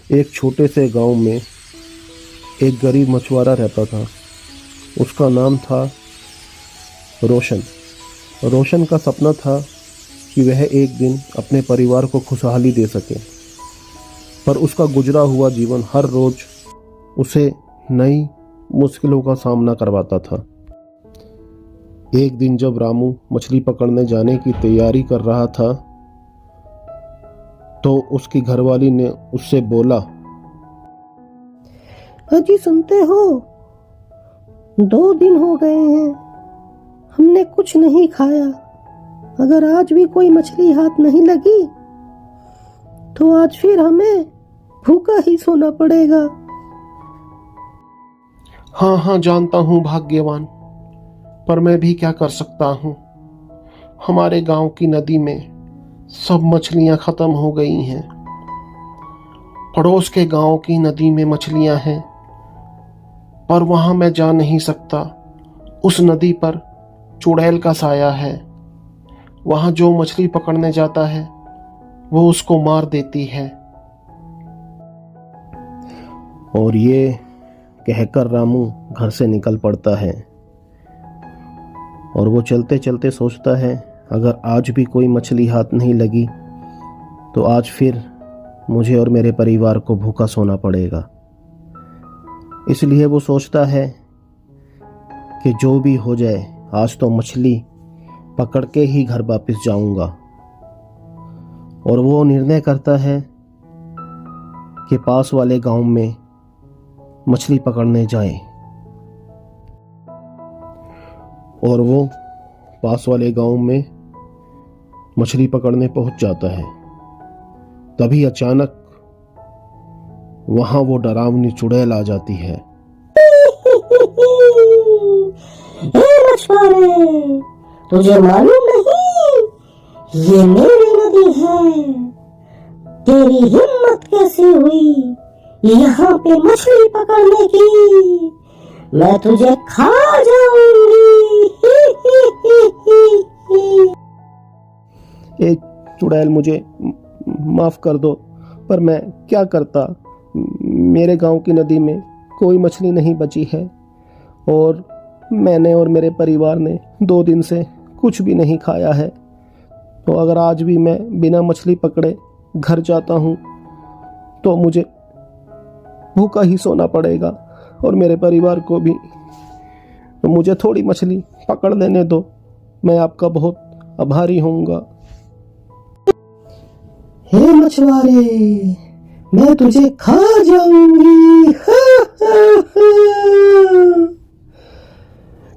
एक छोटे से गांव में एक गरीब मछुआरा रहता था। उसका नाम था रोशन। रोशन का सपना था कि वह एक दिन अपने परिवार को खुशहाली दे सके, पर उसका गुजरा हुआ जीवन हर रोज उसे नई मुश्किलों का सामना करवाता था। एक दिन जब रामू मछली पकड़ने जाने की तैयारी कर रहा था तो उसकी घरवाली ने उससे बोला, अजी सुनते हो, 2 दिन हो गए हैं, हमने कुछ नहीं खाया। अगर आज भी कोई मछली हाथ नहीं लगी तो आज फिर हमें भूखा ही सोना पड़ेगा। हाँ हाँ जानता हूँ भाग्यवान, पर मैं भी क्या कर सकता हूँ। हमारे गांव की नदी में सब मछलियां खत्म हो गई हैं। पड़ोस के गांव की नदी में मछलियां हैं, पर वहां मैं जा नहीं सकता। उस नदी पर चुड़ैल का साया है। वहां जो मछली पकड़ने जाता है वो उसको मार देती है। और ये कहकर रामू घर से निकल पड़ता है और वो चलते चलते सोचता है, अगर आज भी कोई मछली हाथ नहीं लगी तो आज फिर मुझे और मेरे परिवार को भूखा सोना पड़ेगा। इसलिए वो सोचता है कि जो भी हो जाए, आज तो मछली पकड़ के ही घर वापस जाऊंगा। और वो निर्णय करता है कि पास वाले गांव में मछली पकड़ने जाए। और वो पास वाले गांव में मछली पकड़ने पहुंच जाता है। तभी अचानक वहां वो डरावनी चुड़ैल आ जाती है। मछुआरे, तुझे मालूम नहीं ये मेरी नदी है? तेरी हिम्मत कैसे हुई यहाँ पे मछली पकड़ने की? मैं तुझे खा जाऊंगी। ए चुड़ैल, मुझे माफ कर दो, पर मैं क्या करता। मेरे गांव की नदी में कोई मछली नहीं बची है और मैंने और मेरे परिवार ने 2 दिन से कुछ भी नहीं खाया है। तो अगर आज भी मैं बिना मछली पकड़े घर जाता हूँ तो मुझे भूखा ही सोना पड़ेगा और मेरे परिवार को भी। तो मुझे थोड़ी मछली पकड़ लेने दो, मैं आपका बहुत आभारी होऊंगा। हे मछुआरे, मैं तुझे खा जाऊंगी।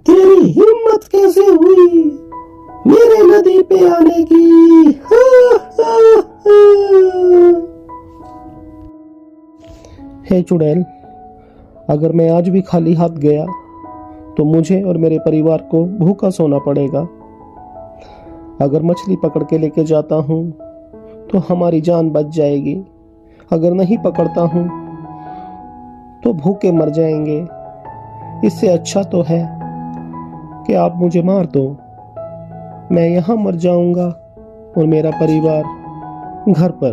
तेरी हिम्मत कैसे हुई मेरे नदी पे आने की? हे चुड़ैल, अगर मैं आज भी खाली हाथ गया तो मुझे और मेरे परिवार को भूखा सोना पड़ेगा। अगर मछली पकड़ के लेके जाता हूँ तो हमारी जान बच जाएगी, अगर नहीं पकड़ता हूँ तो भूखे मर जाएंगे। इससे अच्छा तो है कि आप मुझे मार दो, मैं यहाँ मर जाऊंगा और मेरा परिवार घर पर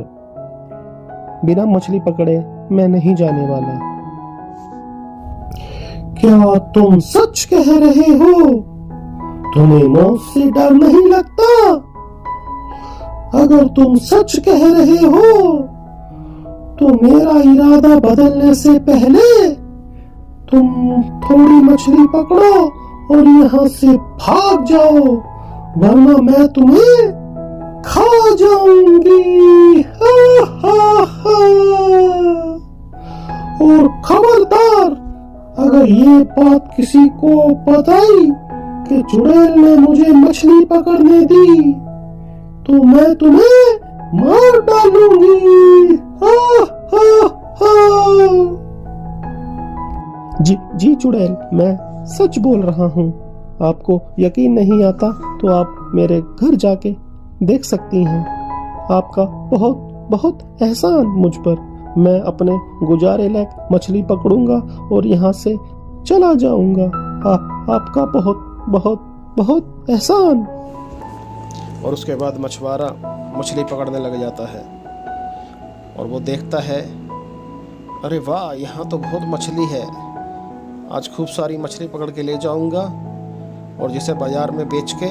बिना मछली पकड़े मैं नहीं जाने वाला। क्या तुम सच कह रहे हो? तुम्हें मौत से डर नहीं लगता? अगर तुम सच कह रहे हो तो मेरा इरादा बदलने से पहले तुम थोड़ी मछली पकड़ो और यहाँ से भाग जाओ, वरना मैं तुम्हें खा जाऊंगी। और खबरदार, अगर ये बात किसी को बताई कि चुड़ैल ने मुझे मछली पकड़ने दी तो मैं तुम्हें मार डालूंगी। जी चुड़ैल, मैं सच बोल रहा हूँ। आपको यकीन नहीं आता तो आप मेरे घर जाके देख सकती हैं। आपका बहुत बहुत एहसान मुझ पर। मैं अपने गुजारे लायक मछली पकड़ूंगा और यहाँ से चला जाऊंगा। आपका बहुत बहुत बहुत एहसान। और उसके बाद मछुआरा मछली पकड़ने लग जाता है और वो देखता है अरे वाह, यहाँ तो बहुत मछली है। आज खूब सारी मछली पकड़ के ले जाऊंगा और जिसे बाजार में बेच के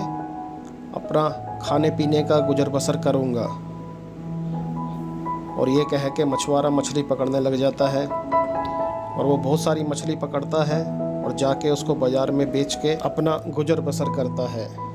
अपना खाने पीने का गुजर बसर करूंगा। और ये कह के मछुआरा मछली पकड़ने लग जाता है और वो बहुत सारी मछली पकड़ता है और जाके उसको बाजार में बेच के अपना गुजर बसर करता है।